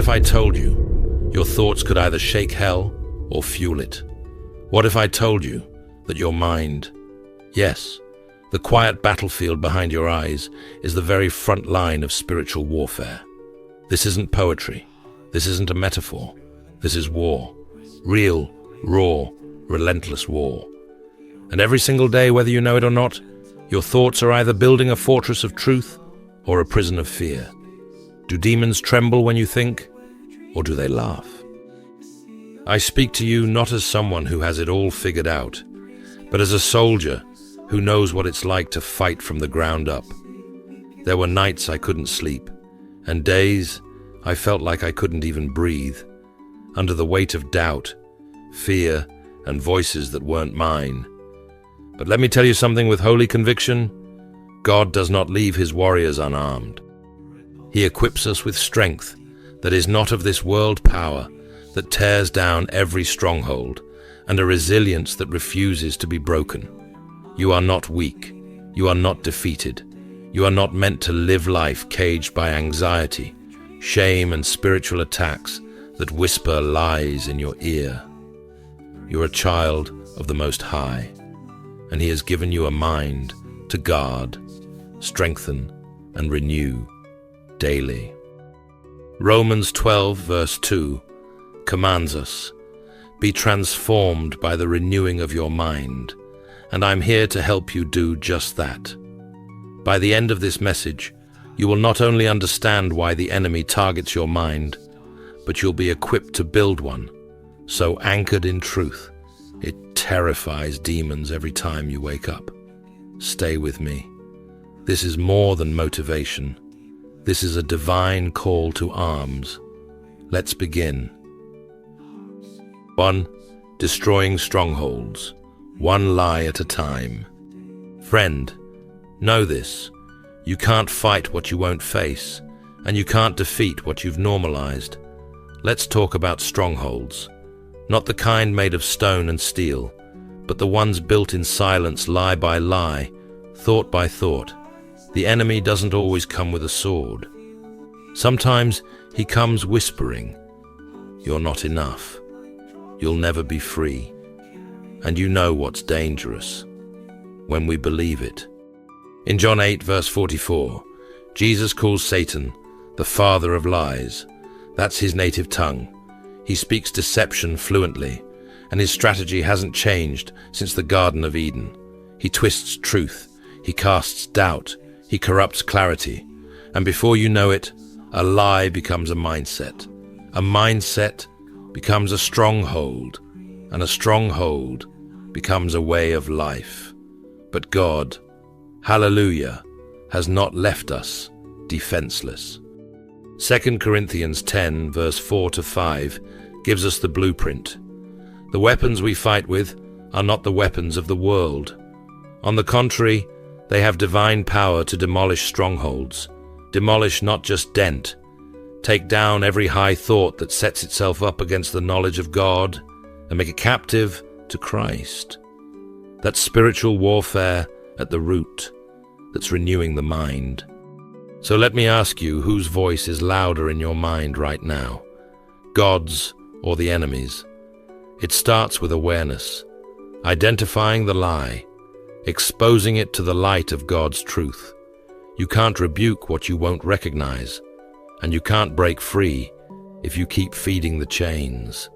if I told you your thoughts could either shake hell or fuel it? What if I told you that your mind, yes, the quiet battlefield behind your eyes, is the very front line of spiritual warfare? This isn't poetry. This isn't a metaphor. This is war. Real, raw, relentless war. And every single day, whether you know it or not, your thoughts are either building a fortress of truth or a prison of fear. Do demons tremble when you think, or do they laugh? I speak to you not as someone who has it all figured out, but as a soldier who knows what it's like to fight from the ground up. There were nights I couldn't sleep, and days I felt like I couldn't even breathe, under the weight of doubt, fear, and voices that weren't mine. But let me tell you something with holy conviction. God does not leave his warriors unarmed. He equips us with strength that is not of this world power, that tears down every stronghold, and a resilience that refuses to be broken. You are not weak. You are not defeated. You are not meant to live life caged by anxiety, shame, and spiritual attacks that whisper lies in your ear. You're a child of the Most High, and he has given you a mind to guard, strengthen, and renew daily. Romans 12, verse 2 commands us, "Be transformed by the renewing of your mind," and I'm here to help you do just that. By the end of this message, you will not only understand why the enemy targets your mind, but you'll be equipped to build one, so anchored in truth, it terrifies demons every time you wake up. Stay with me. This is more than motivation. This is a divine call to arms. Let's begin. 1. Destroying strongholds, one lie at a time. Friend, know this. You can't fight what you won't face, and you can't defeat what you've normalized. Let's talk about strongholds. Not the kind made of stone and steel, but the ones built in silence, lie by lie, thought by thought. The enemy doesn't always come with a sword. Sometimes he comes whispering, "You're not enough. You'll never be free." And you know what's dangerous? When we believe it. In John 8, verse 44, Jesus calls Satan the father of lies. That's his native tongue. He speaks deception fluently, and his strategy hasn't changed since the Garden of Eden. He twists truth, he casts doubt, he corrupts clarity, and before you know it, a lie becomes a mindset. A mindset becomes a stronghold, and a stronghold becomes a way of life. But God, hallelujah, has not left us defenseless. 2 Corinthians 10, verse 4-5, gives us the blueprint. The weapons we fight with are not the weapons of the world. On the contrary, they have divine power to demolish strongholds. Demolish, not just dent. Take down every high thought that sets itself up against the knowledge of God and make it captive to Christ. That's spiritual warfare at the root that's renewing the mind. So let me ask you, whose voice is louder in your mind right now? God's or the enemy's? It starts with awareness, identifying the lie, exposing it to the light of God's truth. You can't rebuke what you won't recognize, and you can't break free if you keep feeding the chains.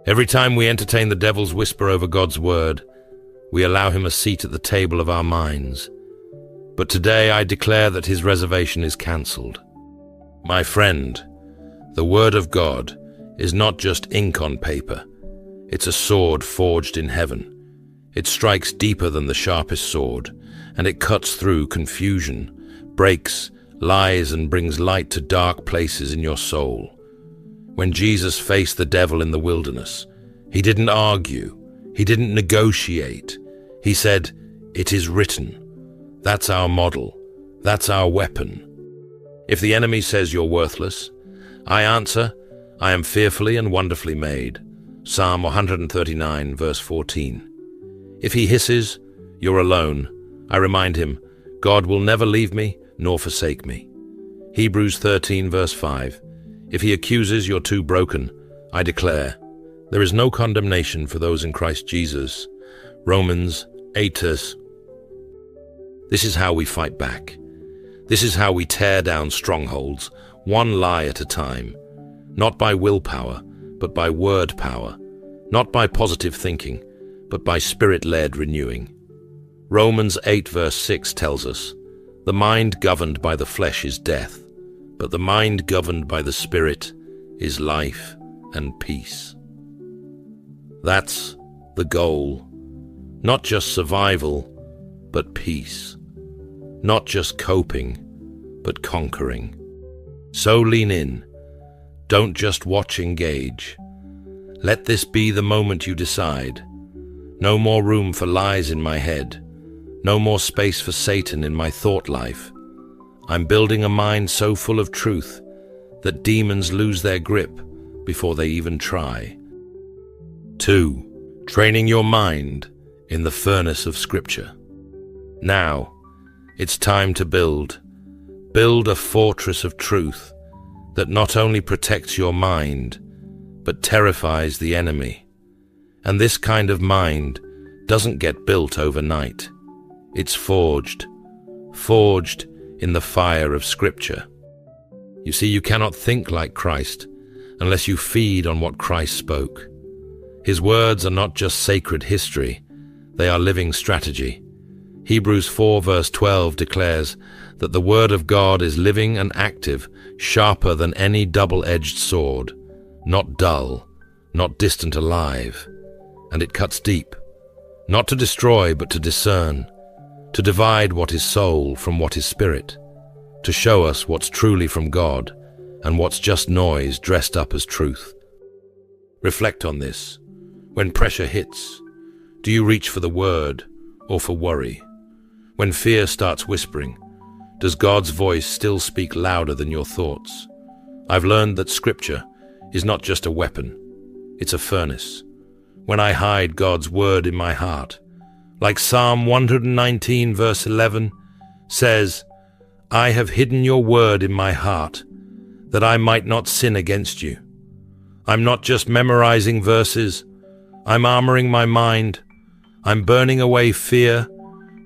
Every time we entertain the devil's whisper over God's word, we allow him a seat at the table of our minds. But today I declare that his reservation is cancelled. My friend, the word of God is not just ink on paper. It's a sword forged in heaven. It strikes deeper than the sharpest sword, and it cuts through confusion, breaks lies, and brings light to dark places in your soul. When Jesus faced the devil in the wilderness, he didn't argue, he didn't negotiate. He said, "It is written." That's our model. That's our weapon. If the enemy says you're worthless, I answer, "I am fearfully and wonderfully made." Psalm 139, verse 14. If he hisses, "You're alone," I remind him, "God will never leave me nor forsake me." Hebrews 13, verse 5. If he accuses, you're too broken. I declare, there is no condemnation for those in Christ Jesus. Romans 8. This is how we fight back. This is how we tear down strongholds, one lie at a time. Not by willpower, but by word power. Not by positive thinking, but by spirit-led renewing. Romans 8 verse 6 tells us, the mind governed by the flesh is death, but the mind governed by the Spirit is life and peace. That's the goal. Not just survival, but peace. Not just coping, but conquering. So lean in. Don't just watch, engage. Let this be the moment you decide. No more room for lies in my head. No more space for Satan in my thought life. I'm building a mind so full of truth that demons lose their grip before they even try. 2. Training your mind in the furnace of Scripture. Now, it's time to build a fortress of truth that not only protects your mind, but terrifies the enemy. And this kind of mind doesn't get built overnight. It's forged in the fire of Scripture. You see, you cannot think like Christ unless you feed on what Christ spoke. His words are not just sacred history, they are living strategy. Hebrews 4 verse 12 declares that the Word of God is living and active, sharper than any double-edged sword, not dull, not distant alive, and it cuts deep, not to destroy but to discern, to divide what is soul from what is spirit, to show us what's truly from God and what's just noise dressed up as truth. Reflect on this. When pressure hits, do you reach for the word or for worry? When fear starts whispering, does God's voice still speak louder than your thoughts? I've learned that Scripture is not just a weapon, it's a furnace. When I hide God's word in my heart, like Psalm 119 verse 11 says, I have hidden your word in my heart, that I might not sin against you. I'm not just memorizing verses, I'm armoring my mind. I'm burning away fear,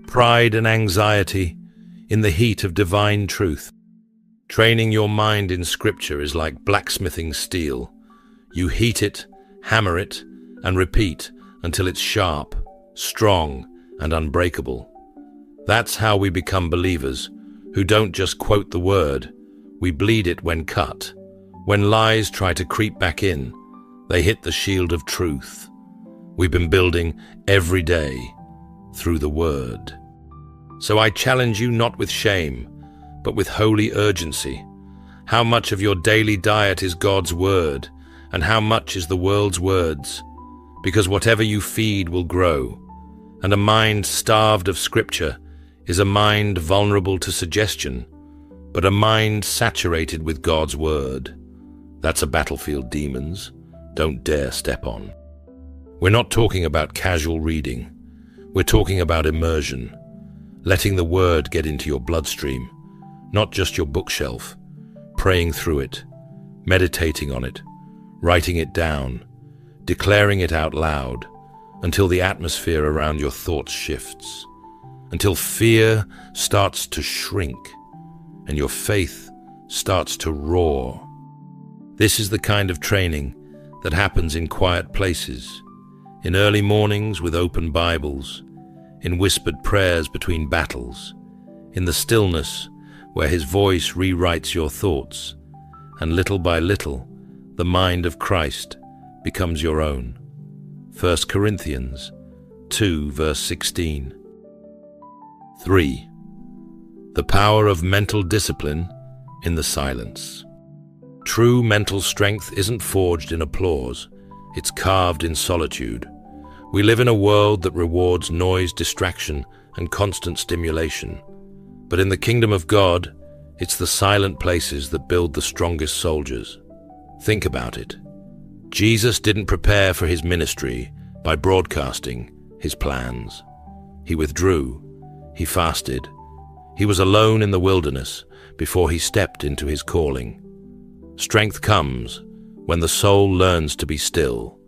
pride, and anxiety in the heat of divine truth. Training your mind in Scripture is like blacksmithing steel. You heat it, hammer it, and repeat until it's sharp, strong, and unbreakable. That's how we become believers, who don't just quote the word, we bleed it when cut. When lies try to creep back in, they hit the shield of truth. We've been building every day through the Word. So I challenge you not with shame, but with holy urgency. How much of your daily diet is God's Word, and how much is the world's words? Because whatever you feed will grow, and a mind starved of Scripture is a mind vulnerable to suggestion, but a mind saturated with God's Word. That's a battlefield demons don't dare step on. We're not talking about casual reading. We're talking about immersion, letting the Word get into your bloodstream, not just your bookshelf, praying through it, meditating on it, writing it down, declaring it out loud, until the atmosphere around your thoughts shifts, until fear starts to shrink and your faith starts to roar. This is the kind of training that happens in quiet places, in early mornings with open Bibles, in whispered prayers between battles, in the stillness where His voice rewrites your thoughts, and little by little, the mind of Christ becomes your own. 1 Corinthians 2 verse 16. 3. The power of mental discipline in the silence. True mental strength isn't forged in applause, it's carved in solitude. We live in a world that rewards noise, distraction, and constant stimulation. But in the kingdom of God, it's the silent places that build the strongest soldiers. Think about it. Jesus didn't prepare for His ministry by broadcasting His plans. He withdrew. He fasted. He was alone in the wilderness before He stepped into His calling. Strength comes when the soul learns to be still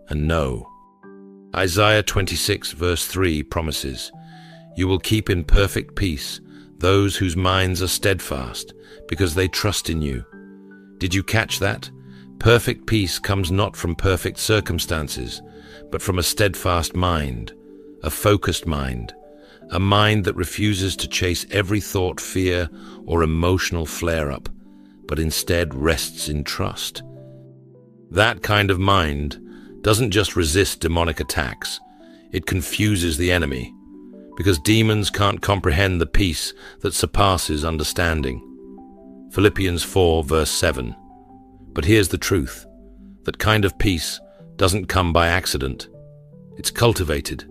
and know. Isaiah 26 verse 3 promises, "You will keep in perfect peace those whose minds are steadfast, because they trust in you." Did you catch that? Perfect peace comes not from perfect circumstances, but from a steadfast mind, a focused mind, a mind that refuses to chase every thought, fear, or emotional flare-up, but instead rests in trust. That kind of mind doesn't just resist demonic attacks, it confuses the enemy, because demons can't comprehend the peace that surpasses understanding. Philippians 4 verse 7. But here's the truth. That kind of peace doesn't come by accident. It's cultivated,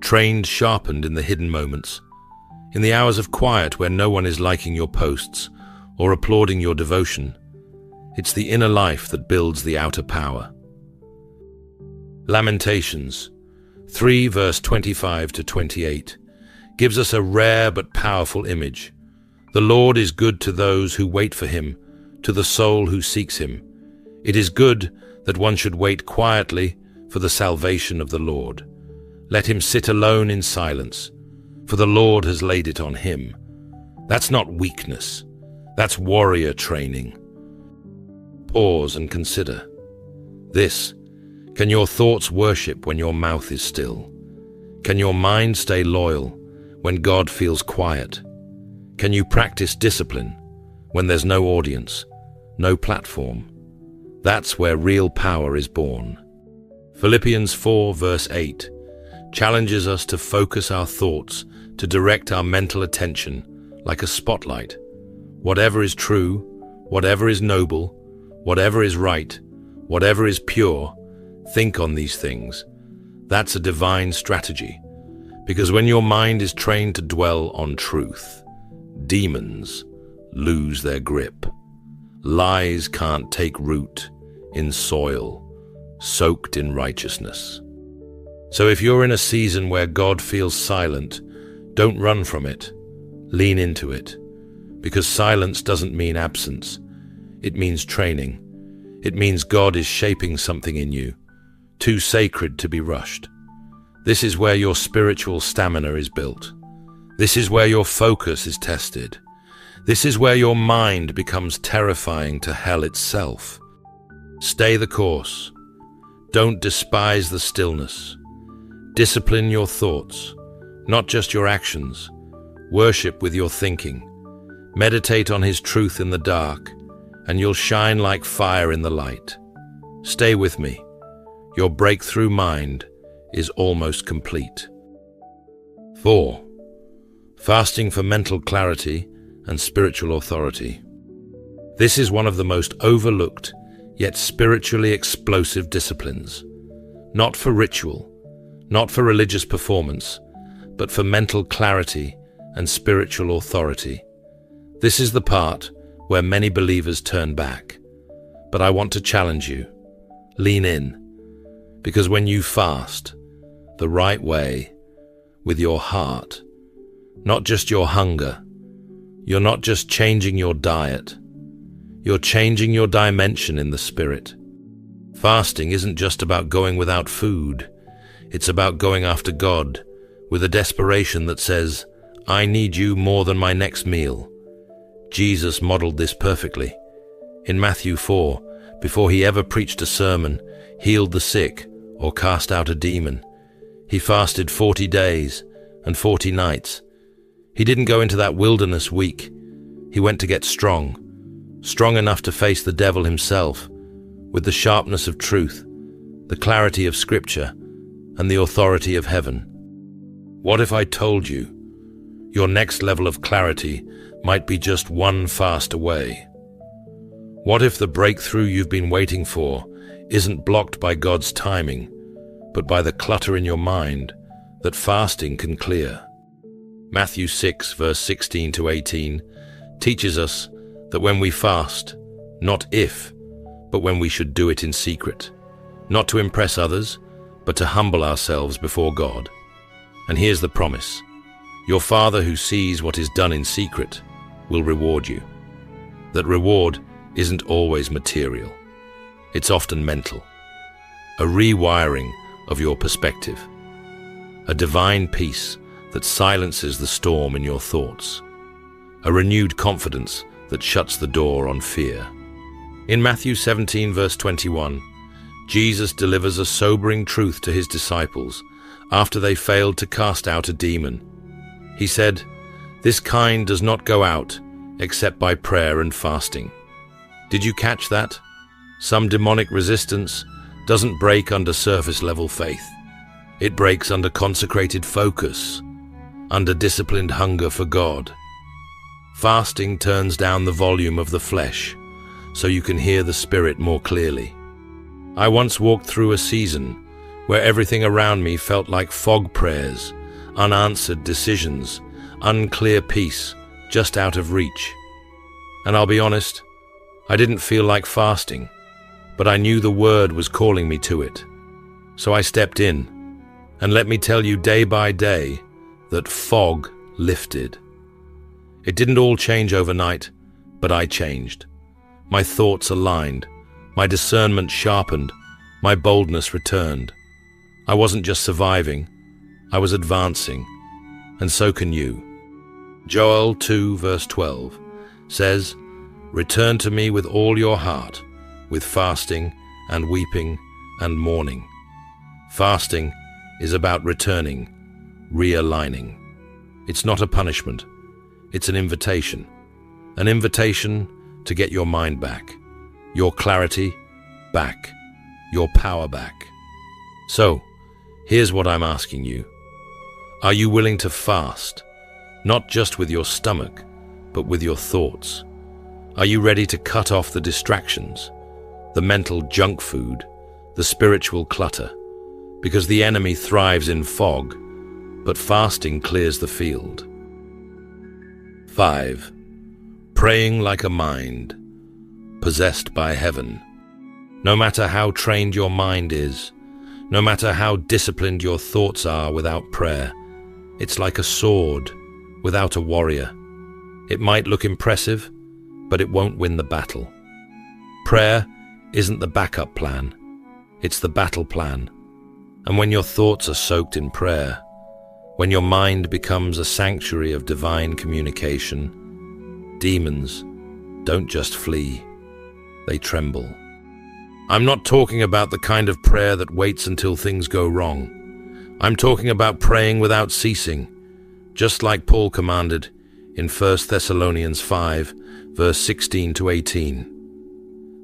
trained, sharpened in the hidden moments, in the hours of quiet where no one is liking your posts or applauding your devotion. It's the inner life that builds the outer power. Lamentations 3 verse 25 to 28 gives us a rare but powerful image. The Lord is good to those who wait for him, to the soul who seeks him. It is good that one should wait quietly for the salvation of the Lord. Let him sit alone in silence, for the Lord has laid it on him. That's not weakness, that's warrior training. Pause and consider. This, can your thoughts worship when your mouth is still? Can your mind stay loyal when God feels quiet? Can you practice discipline when there's no audience, no platform? That's where real power is born. Philippians 4 verse 8 challenges us to focus our thoughts, to direct our mental attention like a spotlight. Whatever is true, whatever is noble, whatever is right, whatever is pure, think on these things. That's a divine strategy, because when your mind is trained to dwell on truth, demons lose their grip. Lies can't take root in soil soaked in righteousness. So if you're in a season where God feels silent, don't run from it. Lean into it. Because silence doesn't mean absence. It means training. It means God is shaping something in you, too sacred to be rushed. This is where your spiritual stamina is built. This is where your focus is tested. This is where your mind becomes terrifying to hell itself. Stay the course. Don't despise the stillness. Discipline your thoughts, not just your actions. Worship with your thinking. Meditate on his truth in the dark, and you'll shine like fire in the light. Stay with me. Your breakthrough mind is almost complete. 4. Fasting for mental clarity and spiritual authority. This is one of the most overlooked, yet spiritually explosive disciplines. Not for ritual, not for religious performance, but for mental clarity and spiritual authority. This is the part where many believers turn back. But I want to challenge you. Lean in, because when you fast the right way, with your heart, not just your hunger, you're not just changing your diet, you're changing your dimension in the spirit. Fasting isn't just about going without food. It's about going after God with a desperation that says, I need you more than my next meal. Jesus modeled this perfectly. In Matthew 4, before he ever preached a sermon, healed the sick, or cast out a demon, he fasted 40 days and 40 nights. He didn't go into that wilderness weak. He went to get strong enough to face the devil himself, with the sharpness of truth, the clarity of Scripture, and the authority of heaven. What if I told you your next level of clarity might be just one fast away? What if the breakthrough you've been waiting for isn't blocked by God's timing, but by the clutter in your mind that fasting can clear? Matthew 6, verse 16 to 18 teaches us that when we fast, not if, but when we should do it in secret, not to impress others, but to humble ourselves before God. And here's the promise. Your Father who sees what is done in secret will reward you. That reward isn't always material. It's often mental. A rewiring of your perspective. A divine peace that silences the storm in your thoughts. A renewed confidence that shuts the door on fear. In Matthew 17, verse 21, Jesus delivers a sobering truth to his disciples after they failed to cast out a demon. He said, "This kind does not go out except by prayer and fasting." Did you catch that? Some demonic resistance doesn't break under surface-level faith. It breaks under consecrated focus, under disciplined hunger for God. Fasting turns down the volume of the flesh so you can hear the Spirit more clearly. I once walked through a season where everything around me felt like fog prayers, unanswered decisions, unclear peace, just out of reach. And I'll be honest, I didn't feel like fasting, but I knew the Word was calling me to it. So I stepped in, and let me tell you day by day that fog lifted. It didn't all change overnight, but I changed. My thoughts aligned, my discernment sharpened, my boldness returned. I wasn't just surviving, I was advancing, and so can you. Joel 2 verse 12 says, "Return to me with all your heart, with fasting and weeping and mourning." Fasting is about returning, realigning. It's not a punishment, it's an invitation. An invitation to get your mind back, your clarity back, your power back. So, here's what I'm asking you. Are you willing to fast, not just with your stomach, but with your thoughts? Are you ready to cut off the distractions, the mental junk food, the spiritual clutter? Because the enemy thrives in fog, but fasting clears the field. 5. Praying like a mind, possessed by heaven. No matter how trained your mind is, no matter how disciplined your thoughts are without prayer, it's like a sword without a warrior. It might look impressive, but it won't win the battle. Prayer isn't the backup plan, it's the battle plan. And when your thoughts are soaked in prayer, when your mind becomes a sanctuary of divine communication, demons don't just flee, they tremble. I'm not talking about the kind of prayer that waits until things go wrong. I'm talking about praying without ceasing, just like Paul commanded in 1 Thessalonians 5, verse 16 to 18.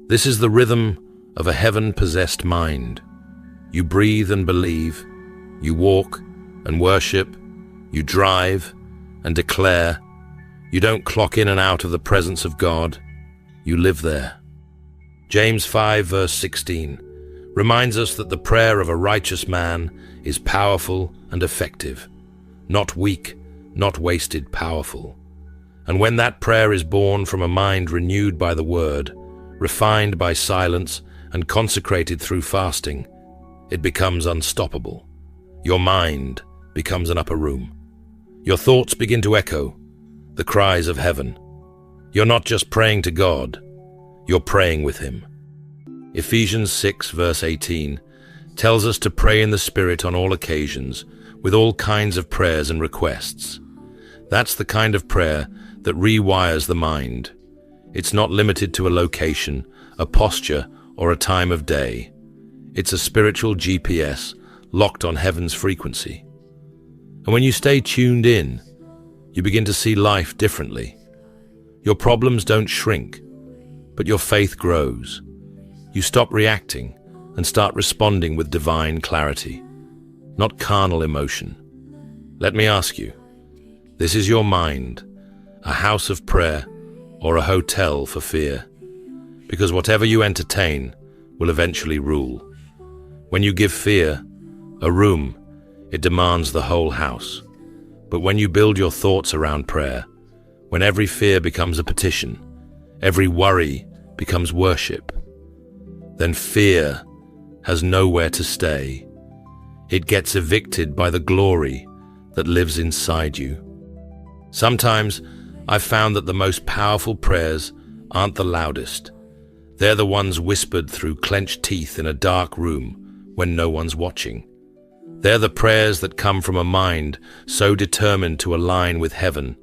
This is the rhythm of a heaven-possessed mind. You breathe and believe, you walk and worship, you drive and declare. You don't clock in and out of the presence of God, you live there. James 5 verse 16 reminds us that the prayer of a righteous man is powerful and effective, not weak, not wasted, powerful. And when that prayer is born from a mind renewed by the Word, refined by silence and consecrated through fasting, it becomes unstoppable. Your mind becomes an upper room. Your thoughts begin to echo the cries of heaven. You're not just praying to God, you're praying with Him. Ephesians 6 verse 18 tells us to pray in the Spirit on all occasions, with all kinds of prayers and requests. That's the kind of prayer that rewires the mind. It's not limited to a location, a posture, or a time of day. It's a spiritual GPS locked on heaven's frequency. And when you stay tuned in, you begin to see life differently. Your problems don't shrink, but your faith grows. You stop reacting and start responding with divine clarity, not carnal emotion. Let me ask you, this is your mind, a house of prayer or a hotel for fear? Because whatever you entertain will eventually rule. When you give fear a room, it demands the whole house. But when you build your thoughts around prayer, when every fear becomes a petition, every worry becomes worship, then fear has nowhere to stay. It gets evicted by the glory that lives inside you. Sometimes I've found that the most powerful prayers aren't the loudest, They're the ones whispered through clenched teeth in a dark room when no one's watching. They're the prayers that come from a mind so determined to align with heaven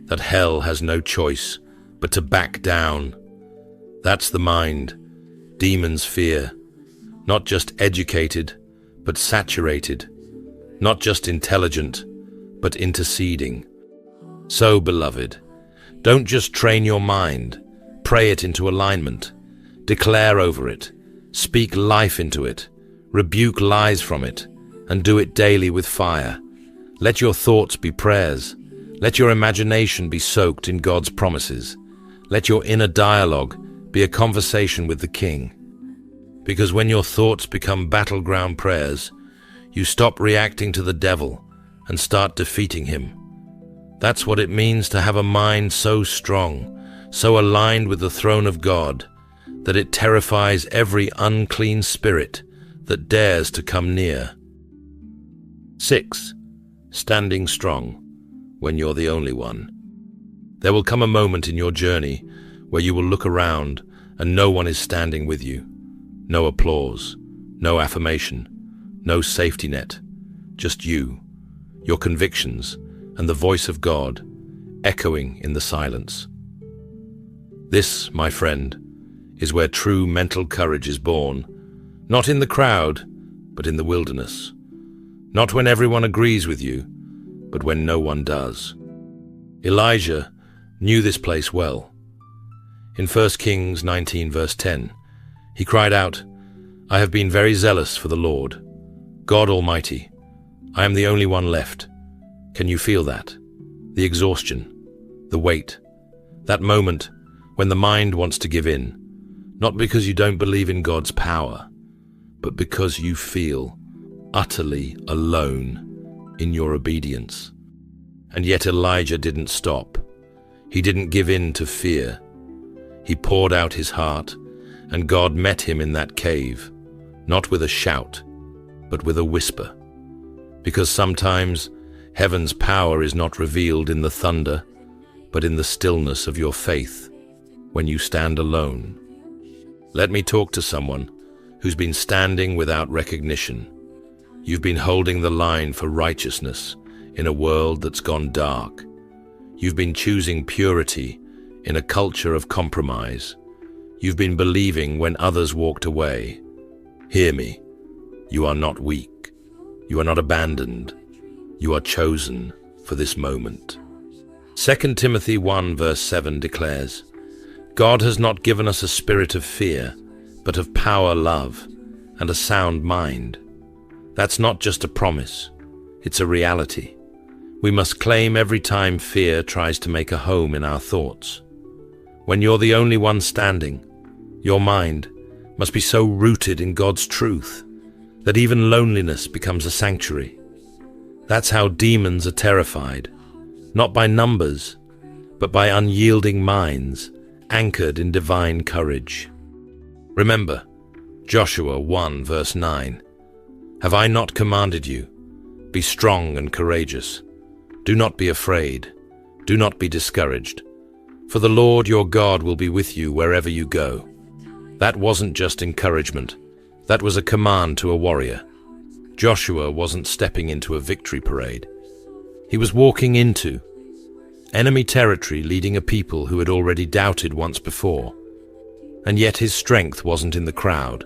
that hell has no choice but to back down. That's the mind demons fear, not just educated, but saturated, not just intelligent, but interceding. So, beloved, don't just train your mind, pray it into alignment, declare over it, speak life into it, rebuke lies from it, and do it daily with fire. Let your thoughts be prayers. Let your imagination be soaked in God's promises. Let your inner dialogue be a conversation with the King. Because when your thoughts become battleground prayers, you stop reacting to the devil and start defeating him. That's what it means to have a mind so strong, so aligned with the throne of God, that it terrifies every unclean spirit that dares to come near. 6. Standing strong when you're the only one. There will come a moment in your journey where you will look around and no one is standing with you. No applause, no affirmation, no safety net, just you, your convictions, and the voice of God echoing in the silence. This, my friend, is where true mental courage is born, not in the crowd, but in the wilderness. Not when everyone agrees with you, but when no one does. Elijah knew this place well. In 1 Kings 19 verse 10, he cried out, "I have been very zealous for the Lord, God Almighty. I am the only one left." Can you feel that? The exhaustion, the weight, that moment when the mind wants to give in, not because you don't believe in God's power, but because you feel utterly alone in your obedience. And yet Elijah didn't stop. He didn't give in to fear. He poured out his heart, and God met him in that cave, not with a shout, but with a whisper. Because sometimes heaven's power is not revealed in the thunder, but in the stillness of your faith, when you stand alone. Let me talk to someone who's been standing without recognition. You've been holding the line for righteousness in a world that's gone dark. You've been choosing purity in a culture of compromise. You've been believing when others walked away. Hear me. You are not weak. You are not abandoned. You are chosen for this moment. 2 Timothy 1 verse 7 declares, "God has not given us a spirit of fear, but of power, love, and a sound mind." That's not just a promise, it's a reality. We must claim every time fear tries to make a home in our thoughts. When you're the only one standing, your mind must be so rooted in God's truth that even loneliness becomes a sanctuary. That's how demons are terrified, not by numbers, but by unyielding minds anchored in divine courage. Remember, Joshua 1 verse 9, "Have I not commanded you? Be strong and courageous. Do not be afraid. Do not be discouraged. For the Lord your God will be with you wherever you go." That wasn't just encouragement. That was a command to a warrior. Joshua wasn't stepping into a victory parade. He was walking into enemy territory, leading a people who had already doubted once before. And yet his strength wasn't in the crowd.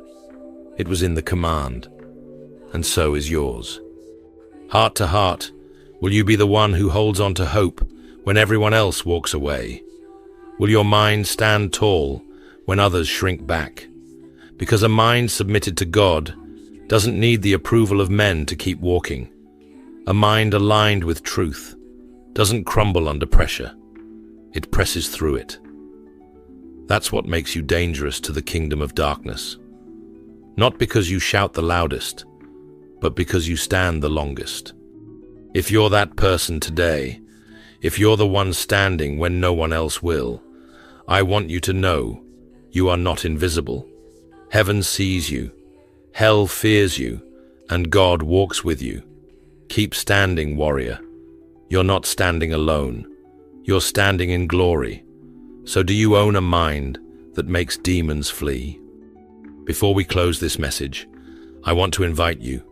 It was in the command. And so is yours. Heart to heart, will you be the one who holds on to hope when everyone else walks away? Will your mind stand tall when others shrink back? Because a mind submitted to God doesn't need the approval of men to keep walking. A mind aligned with truth doesn't crumble under pressure. It presses through it. That's what makes you dangerous to the kingdom of darkness. Not because you shout the loudest, but because you stand the longest. If you're that person today, if you're the one standing when no one else will, I want you to know you are not invisible. Heaven sees you, hell fears you, and God walks with you. Keep standing, warrior. You're not standing alone. You're standing in glory. So do you own a mind that makes demons flee. Before we close this message, I want to invite you,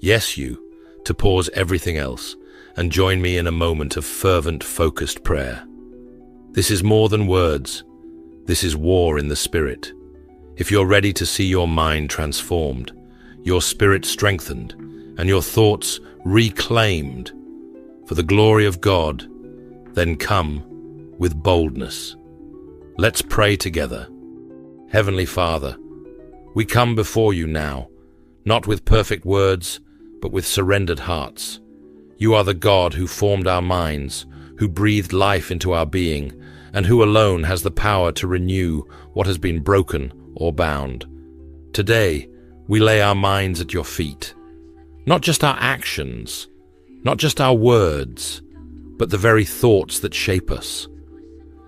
yes you, to pause everything else and join me in a moment of fervent, focused prayer. This is more than words. This is war in the spirit. If you're ready to see your mind transformed, your spirit strengthened, and your thoughts reclaimed for the glory of God, then come with boldness. Let's pray together. Heavenly Father, we come before you now, not with perfect words, but with surrendered hearts. You are the God who formed our minds, who breathed life into our being, and who alone has the power to renew what has been broken or bound. Today, we lay our minds at your feet. Not just our actions, not just our words, but the very thoughts that shape us.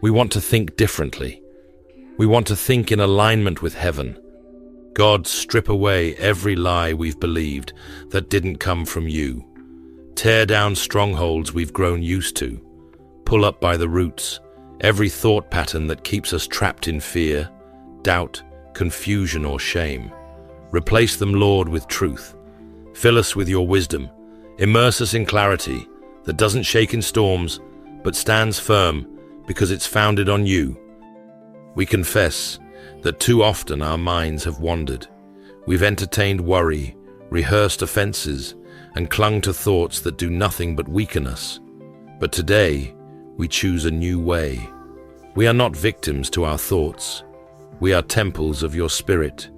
We want to think differently. We want to think in alignment with heaven. God, strip away every lie we've believed that didn't come from you. Tear down strongholds we've grown used to. Pull up by the roots every thought pattern that keeps us trapped in fear, doubt, confusion, or shame. Replace them, Lord, with truth. Fill us with your wisdom. Immerse us in clarity that doesn't shake in storms, but stands firm because it's founded on you. We confess that too often our minds have wandered. We've entertained worry, rehearsed offenses, and clung to thoughts that do nothing but weaken us. But today, we choose a new way. We are not victims to our thoughts. We are temples of your Spirit,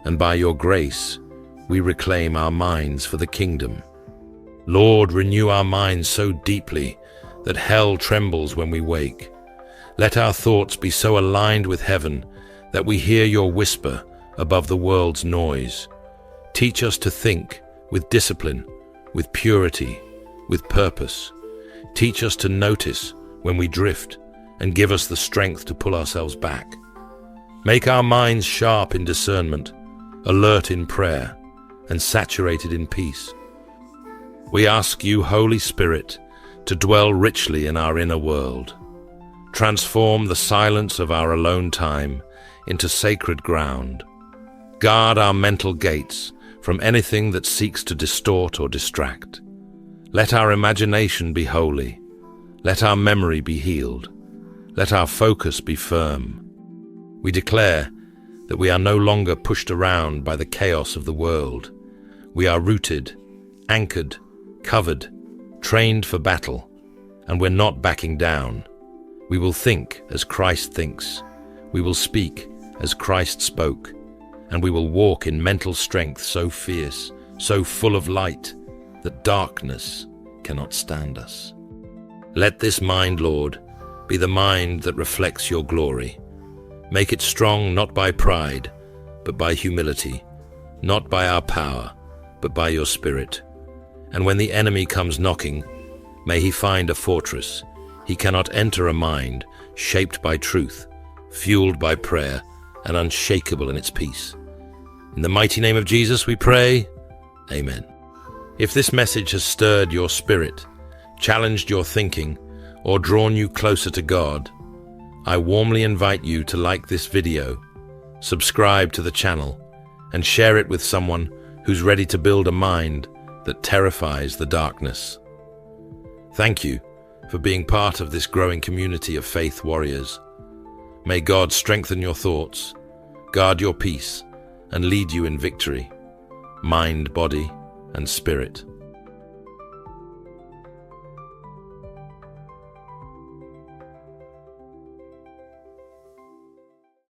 and by your grace, we reclaim our minds for the kingdom. Lord, renew our minds so deeply that hell trembles when we wake. Let our thoughts be so aligned with heaven that we hear your whisper above the world's noise. Teach us to think with discipline, with purity, with purpose. Teach us to notice when we drift and give us the strength to pull ourselves back. Make our minds sharp in discernment, alert in prayer, and saturated in peace. We ask you, Holy Spirit, to dwell richly in our inner world. Transform the silence of our alone time into sacred ground. Guard our mental gates from anything that seeks to distort or distract. Let our imagination be holy. Let our memory be healed. Let our focus be firm. We declare that we are no longer pushed around by the chaos of the world. We are rooted, anchored, covered, trained for battle, and we're not backing down. We will think as Christ thinks. We will speak as Christ spoke, and we will walk in mental strength so fierce, so full of light, that darkness cannot stand us. Let this mind, Lord, be the mind that reflects your glory. Make it strong not by pride, but by humility, not by our power, but by your Spirit. And when the enemy comes knocking, may he find a fortress. He cannot enter a mind shaped by truth, fueled by prayer, and unshakable in its peace. In the mighty name of Jesus we pray, Amen. If this message has stirred your spirit, challenged your thinking, or drawn you closer to God, I warmly invite you to like this video, subscribe to the channel, and share it with someone who's ready to build a mind that terrifies the darkness. Thank you for being part of this growing community of faith warriors. May God strengthen your thoughts, guard your peace, and lead you in victory, mind, body, and spirit.